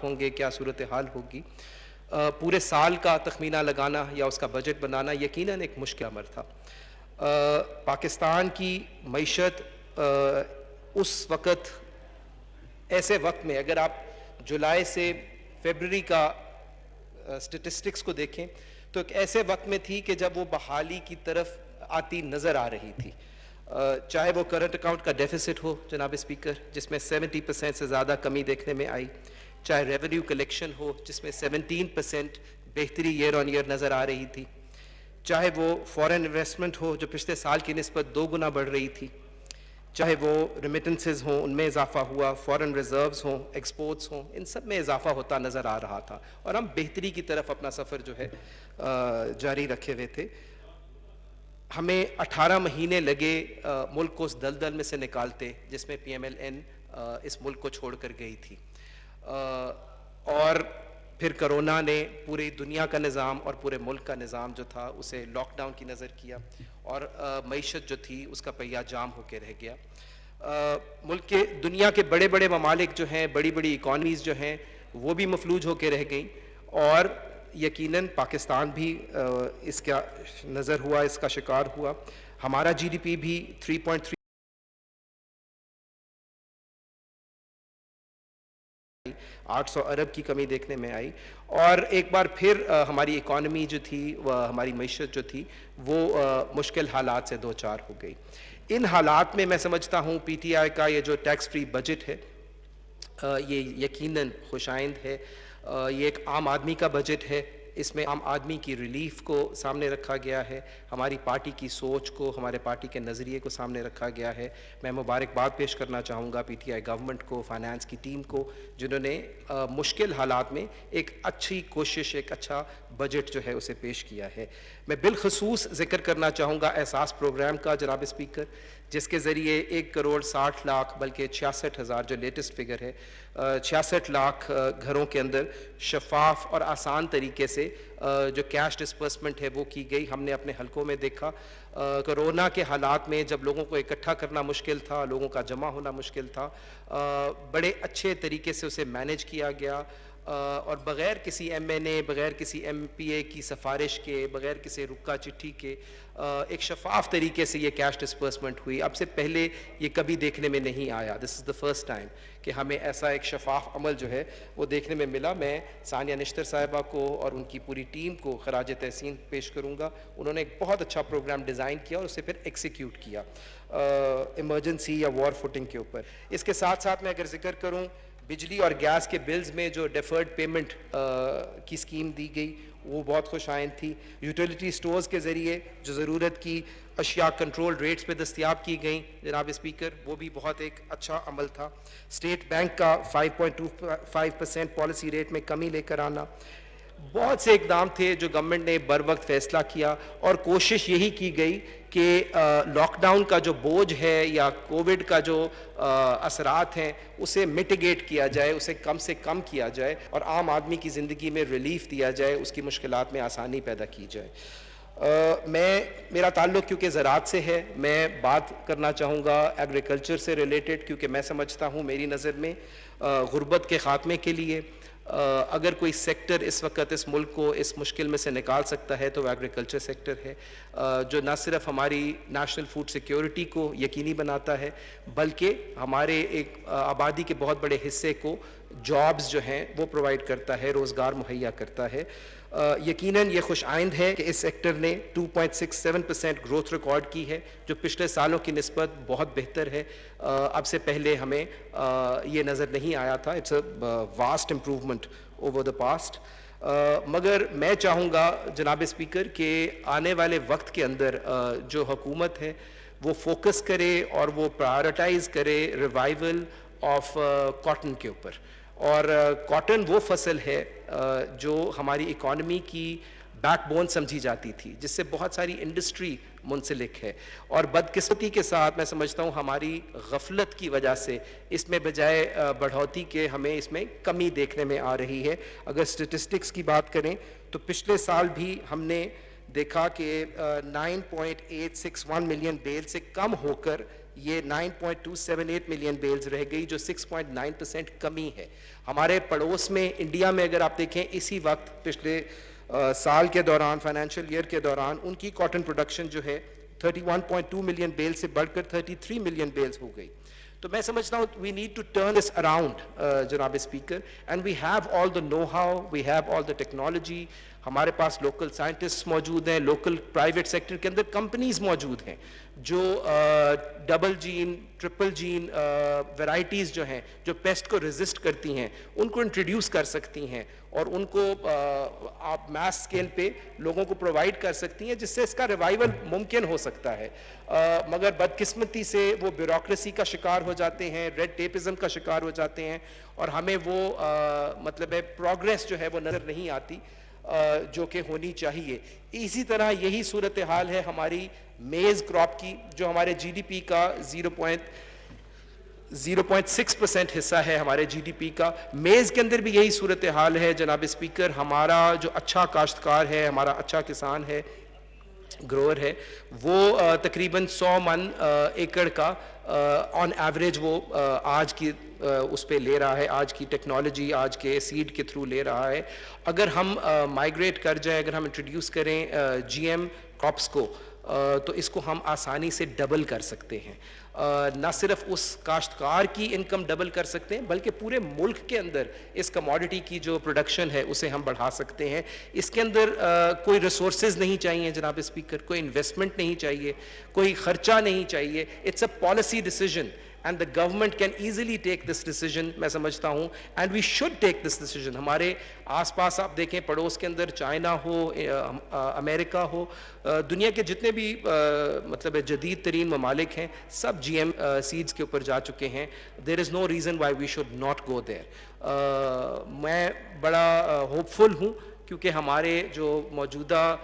حالات ہوں گے, کیا صورتحال ہوگی. پورے سال کا تخمینہ لگانا یا اس کا بجٹ بنانا یقیناً ایک مشکل امر تھا. پاکستان کی معیشت اس وقت, ایسے وقت میں اگر آپ جولائی سے فیبرری کا سٹیٹسٹکس کو دیکھیں تو ایک ایسے وقت میں تھی کہ جب وہ بحالی کی طرف آتی نظر آ رہی تھی. چاہے وہ کرنٹ اکاؤنٹ کا ڈیفیسٹ ہو جناب اسپیکر, جس میں 70% سے زیادہ کمی دیکھنے میں آئی, چاہے ریونیو کلیکشن ہو جس میں 17% بہتری ایئر آن ایئر نظر آ رہی تھی, چاہے وہ فورن انویسٹمنٹ ہو جو پچھلے سال کی نسبت 2 گنا بڑھ رہی تھی, چاہے وہ ریمیٹنسز ہوں ان میں اضافہ ہوا, فورن ریزروز ہوں, ایکسپورٹس ہوں, ان سب میں اضافہ ہوتا نظر آ رہا تھا اور ہم بہتری کی طرف اپنا سفر جو ہے جاری رکھے ہوئے تھے. ہمیں 18 مہینے لگے ملک کو اس دلدل میں سے نکالتے جس میں پی ایم ایل این اس ملک کو چھوڑ کر گئی تھی, اور پھر کرونا نے پوری دنیا کا نظام اور پورے ملک کا نظام جو تھا اسے لاک ڈاؤن کی نظر کیا اور معیشت جو تھی اس کا پہیہ جام ہو کے رہ گیا. ملک کے دنیا کے بڑے بڑے ممالک جو ہیں, بڑی بڑی اکانومیز جو ہیں, وہ بھی مفلوج ہو کے رہ گئیں اور یقیناً پاکستان بھی اس کا نظر ہوا, اس کا شکار ہوا. ہمارا جی ڈی پی بھی 3.3 800 ارب کی کمی دیکھنے میں آئی, اور ایک بار پھر ہماری اکانومی جو تھی, ہماری معیشت جو تھی وہ مشکل حالات سے دو چار ہو گئی. ان حالات میں میں سمجھتا ہوں پی ٹی آئی کا یہ جو ٹیکس فری بجٹ ہے یہ یقیناً خوش آئند ہے. یہ ایک عام آدمی کا بجٹ ہے, اس میں عام آدمی کی ریلیف کو سامنے رکھا گیا ہے, ہماری پارٹی کی سوچ کو, ہمارے پارٹی کے نظریے کو سامنے رکھا گیا ہے. میں مبارکباد پیش کرنا چاہوں گا پی ٹی آئی گورنمنٹ کو, فائنانس کی ٹیم کو, جنہوں نے مشکل حالات میں ایک اچھی کوشش, ایک اچھا بجٹ جو ہے اسے پیش کیا ہے. میں بالخصوص ذکر کرنا چاہوں گا احساس پروگرام کا جناب اسپیکر, جس کے ذریعے 1,60,00,000 بلکہ 66,000 جو لیٹسٹ فگر ہے, 66 لاکھ گھروں کے اندر شفاف اور آسان طریقے سے جو کیش ڈسپرسمنٹ ہے وہ کی گئی. ہم نے اپنے حلقوں میں دیکھا کرونا کے حالات میں جب لوگوں کو اکٹھا کرنا مشکل تھا, لوگوں کا جمع ہونا مشکل تھا, بڑے اچھے طریقے سے اسے مینیج کیا گیا اور بغیر کسی ایم این اے, بغیر کسی ایم پی اے کی سفارش کے, بغیر کسی رکا چٹھی کے ایک شفاف طریقے سے یہ کیش ڈسپرسمنٹ ہوئی. اب سے پہلے یہ کبھی دیکھنے میں نہیں آیا. دس از دا فرسٹ ٹائم کہ ہمیں ایسا ایک شفاف عمل جو ہے وہ دیکھنے میں ملا. میں ثانیہ نشتر صاحبہ کو اور ان کی پوری ٹیم کو خراج تحسین پیش کروں گا. انہوں نے ایک بہت اچھا پروگرام ڈیزائن کیا اور اسے پھر ایکسیکیوٹ کیا ایمرجنسی یا وار فوٹنگ کے اوپر. اس کے ساتھ ساتھ میں اگر ذکر کروں بجلی اور گیس کے بلز میں جو ڈیفرڈ پیمنٹ کی اسکیم دی گئی وہ بہت خوش آئند تھی. یوٹیلیٹی سٹورز کے ذریعے جو ضرورت کی اشیاء کنٹرول ریٹس پہ دستیاب کی گئیں جناب اسپیکر, وہ بھی بہت ایک اچھا عمل تھا. اسٹیٹ بینک کا 5.25% پالیسی ریٹ میں کمی لے کر آنا, بہت سے اقدام تھے جو گورنمنٹ نے بر وقت فیصلہ کیا اور کوشش یہی کی گئی کہ لاک ڈاؤن کا جو بوجھ ہے یا کووڈ کا جو اثرات ہیں اسے میٹیگیٹ کیا جائے, اسے کم سے کم کیا جائے اور عام آدمی کی زندگی میں ریلیف دیا جائے, اس کی مشکلات میں آسانی پیدا کی جائے. میرا تعلق کیونکہ زراعت سے ہے, میں بات کرنا چاہوں گا ایگریکلچر سے ریلیٹڈ, کیونکہ میں سمجھتا ہوں میری نظر میں غربت کے خاتمے کے لیے اگر کوئی سیکٹر اس وقت اس ملک کو اس مشکل میں سے نکال سکتا ہے تو وہ ایگریکلچر سیکٹر ہے, جو نہ صرف ہماری نیشنل فوڈ سیکیورٹی کو یقینی بناتا ہے بلکہ ہمارے ایک آبادی کے بہت بڑے حصے کو جابز جو ہیں وہ پرووائڈ کرتا ہے, روزگار مہیا کرتا ہے. یقیناً یہ خوش آئند ہے کہ اس سیکٹر نے 2.67% گروتھ ریکارڈ کی ہے جو پچھلے سالوں کی نسبت بہت بہتر ہے. اب سے پہلے ہمیں یہ نظر نہیں آیا تھا. It's a vast improvement over the past. مگر میں چاہوں گا جناب اسپیکر کہ آنے والے وقت کے اندر جو حکومت ہے وہ فوکس کرے اور وہ پرائرٹائز کرے ریوائول آف کاٹن کے اوپر. اور کاٹن وہ فصل ہے جو ہماری اکانومی کی بیک بون سمجھی جاتی تھی, جس سے بہت ساری انڈسٹری منسلک ہے, اور بدقسمتی کے ساتھ میں سمجھتا ہوں ہماری غفلت کی وجہ سے اس میں بجائے بڑھوتی کے ہمیں اس میں کمی دیکھنے میں آ رہی ہے. اگر سٹیٹسٹکس کی بات کریں تو پچھلے سال بھی ہم نے دیکھا کہ 9.861 ملین بیل سے کم ہو کر یہ 9.278 ملین بیلز رہ گئی جو 6.9% کمی ہے. ہمارے پڑوس میں انڈیا میں اگر آپ دیکھیں اسی وقت پچھلے سال کے دوران فائنینشیل ایئر کے دوران ان کی کاٹن پروڈکشن جو ہے 31.2 ملین بیل سے بڑھ کر 33 ملین بیلز ہو گئی. تو میں سمجھتا ہوں we need to turn this around جناب speaker, and we have all the know how, we have all the technology. ہمارے پاس لوکل سائنٹسٹ موجود ہیں, لوکل پرائیویٹ سیکٹر کے اندر کمپنیز موجود ہیں جو double gene triple gene varieties جو ہیں جو پیسٹ کو ریزسٹ کرتی ہیں ان کو انٹروڈیوس کر سکتی ہیں اور ان کو آپ میس اسکیل پہ لوگوں کو پرووائڈ کر سکتی ہیں, جس سے اس کا ریوائول ممکن ہو سکتا ہے. مگر بدقسمتی سے وہ بیوروکریسی کا شکار ہو جاتے ہیں, ریڈ ٹیپزم کا شکار ہو جاتے ہیں, اور ہمیں وہ مطلب ہے پروگریس جو ہے وہ نظر نہیں آتی جو کہ ہونی چاہیے. اسی طرح یہی صورتحال ہے ہماری میز کراپ کی جو ہمارے جی ڈی پی کا 0.6% حصہ ہے ہمارے جی ڈی پی کا. میز کے اندر بھی یہی صورتحال ہے جناب اسپیکر. ہمارا جو اچھا کاشتکار ہے, ہمارا اچھا کسان ہے, گروور ہے, وہ تقریباً 100 من ایکڑ کا آن ایوریج وہ آج کی اس پہ لے رہا ہے, آج کی ٹیکنالوجی, آج کے سیڈ کے تھرو لے رہا ہے. اگر ہم مائیگریٹ کر جائیں, اگر ہم انٹروڈیوس کریں جی ایم کراپس کو, تو اس کو ہم آسانی سے ڈبل کر سکتے ہیں. نہ صرف اس کاشتکار کی انکم ڈبل کر سکتے ہیں بلکہ پورے ملک کے اندر اس کموڈٹی کی جو پروڈکشن ہے اسے ہم بڑھا سکتے ہیں. اس کے اندر کوئی ریسورسز نہیں چاہیے جناب اسپیکر, کوئی انویسٹمنٹ نہیں چاہیے, کوئی خرچہ نہیں چاہیے. It's a policy decision and the government can easily take this decision, میں سمجھتا ہوں, and we should take this decision. ہمارے آس پاس آپ دیکھیں پڑوس کے اندر چائنا ہو, امریکہ ہو, دنیا کے جتنے بھی مطلب جدید ترین ممالک ہیں سب جی ایم سیڈز کے اوپر جا چکے ہیں. there is no reason why we should not go there. میں بڑا ہوپ فل ہوں کیونکہ ہمارے جو موجودہ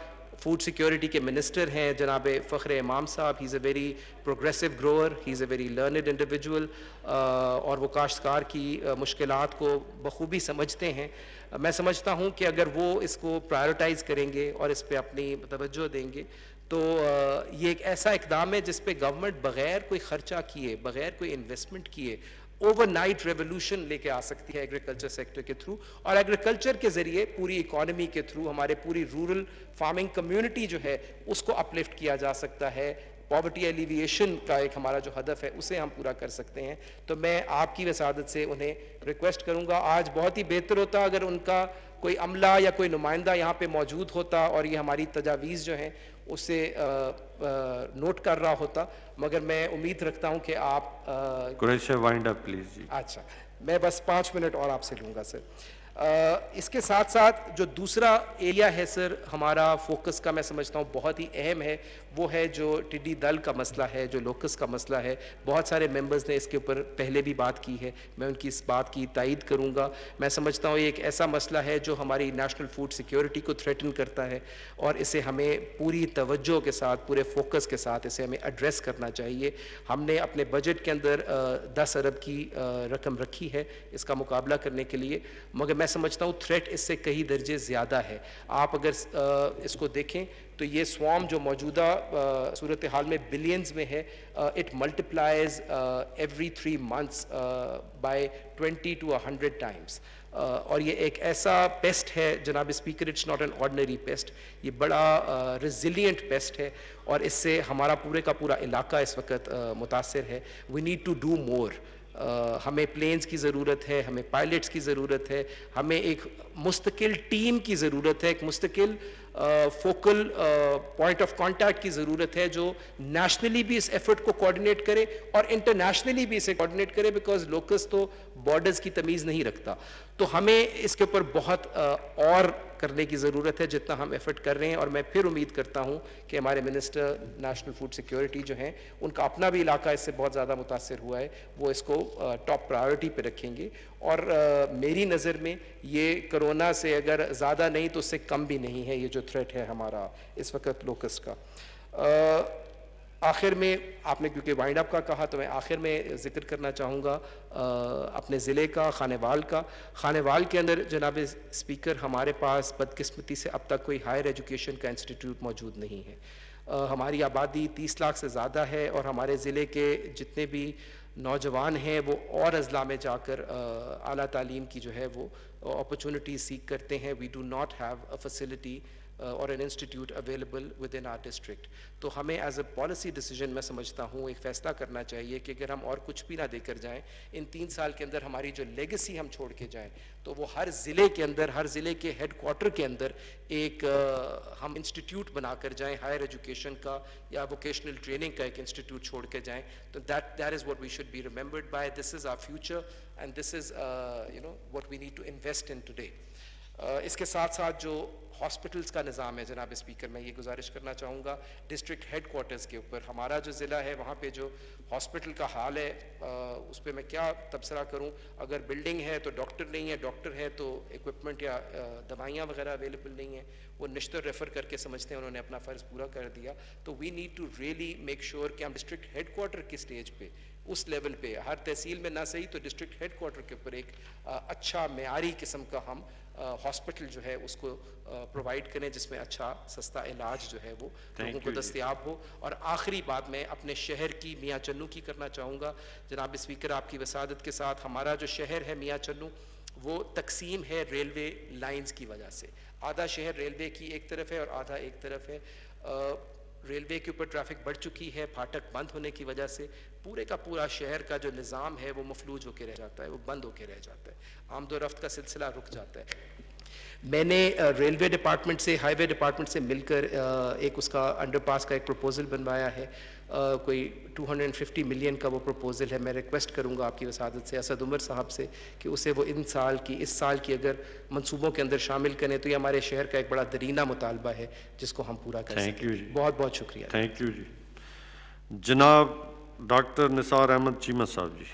فوڈ سیکیورٹی کے منسٹر ہیں جناب فخر امام صاحب, he is a very progressive grower, he is a very learned individual, اور وہ کاشتکار کی مشکلات کو بخوبی سمجھتے ہیں. میں سمجھتا ہوں کہ اگر وہ اس کو پرائرٹائز کریں گے اور اس پہ اپنی توجہ دیں گے تو یہ ایک ایسا اقدام ہے جس پہ گورنمنٹ بغیر کوئی خرچہ کیے, بغیر کوئی انویسٹمنٹ کیے اوور نائٹ ریولوشن لے کے آ سکتی ہے ایگریکلچر سیکٹر کے تھرو, اور ایگریکلچر کے ذریعے پوری اکانومی کے تھرو ہمارے پوری رورل فارمنگ کمیونٹی جو ہے اس کو اپلفٹ کیا جا سکتا ہے. پاورٹی ایلیویشن کا ایک ہمارا جو ہدف ہے اسے ہم پورا کر سکتے ہیں. تو میں آپ کی وسادت سے انہیں ریکویسٹ کروں گا, آج بہت ہی بہتر ہوتا اگر ان کا کوئی عملہ یا کوئی نمائندہ یہاں پہ موجود ہوتا اور یہ ہماری تجاویز جو ہیں اسے نوٹ کر رہا ہوتا, مگر میں امید رکھتا ہوں کہ آپ قریش وائنڈ اپ پلیز. جی اچھا, میں بس 5 منٹ اور آپ سے لوں گا سر. اس کے ساتھ ساتھ جو دوسرا ایریا ہے سر ہمارا فوکس کا, میں سمجھتا ہوں بہت ہی اہم ہے, وہ ہے جو ٹڈی دل کا مسئلہ ہے, جو لوکس کا مسئلہ ہے. بہت سارے ممبرز نے اس کے اوپر پہلے بھی بات کی ہے, میں ان کی اس بات کی تائید کروں گا. میں سمجھتا ہوں یہ ایک ایسا مسئلہ ہے جو ہماری نیشنل فوڈ سیکیورٹی کو تھریٹن کرتا ہے, اور اسے ہمیں پوری توجہ کے ساتھ, پورے فوکس کے ساتھ اسے ہمیں ایڈریس کرنا چاہیے. ہم نے اپنے بجٹ کے اندر 10 ارب کی رقم رکھی ہے اس کا مقابلہ کرنے کے لیے, مگر میں سمجھتا ہوں تھریٹ اس سے کئی درجے زیادہ ہے. آپ اگر اس کو دیکھیں تو یہ سوام جو موجودہ صورتحال میں بلینز میں ہے, it multiplies every 3 months by 20 to 100 times. اور یہ ایک ایسا پیسٹ ہے جناب speaker, it's not an ordinary pest, یہ بڑا ریزیلینٹ پیسٹ ہے, اور اس سے ہمارا پورے کا پورا علاقہ اس وقت متاثر ہے. We need to do more. ہمیں پلینز کی ضرورت ہے, ہمیں پائلٹس کی ضرورت ہے, ہمیں ایک مستقل ٹیم کی ضرورت ہے, ایک مستقل فوکل پوائنٹ آف کانٹیکٹ کی ضرورت ہے جو نیشنلی بھی اس ایفرٹ کو کوآرڈینیٹ کرے اور انٹرنیشنلی بھی اسے کوآرڈینیٹ کرے, بیکاز لوکس تو بارڈرز کی تمیز نہیں رکھتا. تو ہمیں اس کے اوپر بہت اور کرنے کی ضرورت ہے جتنا ہم ایفرٹ کر رہے ہیں, اور میں پھر امید کرتا ہوں کہ ہمارے منسٹر نیشنل فوڈ سیکیورٹی جو ہیں ان کا اپنا بھی علاقہ اس سے بہت زیادہ متاثر ہوا ہے, وہ اس کو ٹاپ پرائیورٹی پہ رکھیں گے. اور میری نظر میں یہ کرونا سے اگر زیادہ نہیں تو اس سے کم بھی نہیں ہے یہ جو تھریٹ ہے ہمارا اس وقت لوکس کا. آخر میں آپ نے کیونکہ وائنڈ اپ کا کہا تو میں آخر میں ذکر کرنا چاہوں گا اپنے ضلع کا, خانیوال کا. خانیوال کے اندر جناب اسپیکر ہمارے پاس بدقسمتی سے اب تک کوئی ہائر ایجوکیشن کا انسٹیٹیوٹ موجود نہیں ہے. ہماری آبادی 30 لاکھ سے زیادہ ہے اور ہمارے ضلع کے جتنے بھی نوجوان ہیں وہ اور اضلاع میں جا کر اعلیٰ تعلیم کی جو ہے وہ اپرچونٹیز سیکھ کرتے ہیں. We do not have a facility اور an institute available with in our district. تو ہمیں ایز اے پالیسی ڈیسیجن میں سمجھتا ہوں ایک فیصلہ کرنا چاہیے کہ اگر ہم اور کچھ بھی نہ دے کر جائیں ان 3 سال کے اندر ہماری جو لیگیسی ہم چھوڑ کے جائیں تو وہ ہر ضلع کے اندر, ہر ضلع کے ہیڈ کوارٹر کے اندر ایک ہم انسٹیٹیوٹ بنا کر جائیں ہائر ایجوکیشن کا یا ووکیشنل ٹریننگ کا ایک انسٹیٹیوٹ چھوڑ کے جائیں. تو that is what we should be remembered by. This is our future and this is what we need to invest in today. اس کے ساتھ ساتھ جو ہاسپٹلس کا نظام ہے جناب اسپیکر, میں یہ گزارش کرنا چاہوں گا ڈسٹرکٹ ہیڈ کوارٹرز کے اوپر. ہمارا جو ضلع ہے وہاں پہ جو ہاسپٹل کا حال ہے اس پہ میں کیا تبصرہ کروں. اگر بلڈنگ ہے تو ڈاکٹر نہیں ہے, ڈاکٹر ہے تو اکوپمنٹ یا دوائیاں وغیرہ اویلیبل نہیں ہیں. وہ نشتر ریفر کر کے سمجھتے ہیں انہوں نے اپنا فرض پورا کر دیا. تو we need to really make sure کہ ہم ڈسٹرکٹ ہیڈ کوارٹر کی اسٹیج پہ اس لیول پہ ہر تحصیل میں نہ صحیح تو ڈسٹرکٹ ہیڈ کوارٹر کے اوپر ایک اچھا معیاری قسم کا ہم ہاسپٹل جو ہے اس کو پرووائڈ کریں جس میں اچھا سستا علاج جو ہے وہ لوگوں کو دستیاب ہو. اور آخری بات میں اپنے شہر کی میاں چنو کی کرنا چاہوں گا. جناب اسپیکر آپ کی وسادت کے ساتھ ہمارا جو شہر ہے میاں چنو وہ تقسیم ہے ریلوے لائنز کی وجہ سے. آدھا شہر ریلوے کی ایک طرف ہے اور آدھا ایک طرف ہے. ریلوے کے اوپر ٹریفک بڑھ چکی ہے پھاٹک بند ہونے کی وجہ سے. پورے کا پورا شہر کا جو نظام ہے وہ مفلوج ہو کے رہ جاتا ہے, وہ بند ہو کے رہ جاتا ہے, آمد و رفت کا سلسلہ رک جاتا ہے. میں نے ریلوے ڈپارٹمنٹ سے, ہائی وے ڈپارٹمنٹ سے مل کر ایک اس کا انڈر پاس کا ایک پروپوزل بنوایا ہے. کوئی 250 ملین کا وہ پروپوزل ہے. میں ریکویسٹ کروں گا آپ کی وسادت سے اسد عمر صاحب سے کہ اسے وہ اس سال کی اگر منصوبوں کے اندر شامل کریں تو یہ ہمارے شہر کا ایک بڑا درینہ مطالبہ ہے جس کو ہم پورا کر سکیں. بہت بہت شکریہ. تھینک یو جی. جناب ڈاکٹر نثار احمد چیمہ صاحب جی.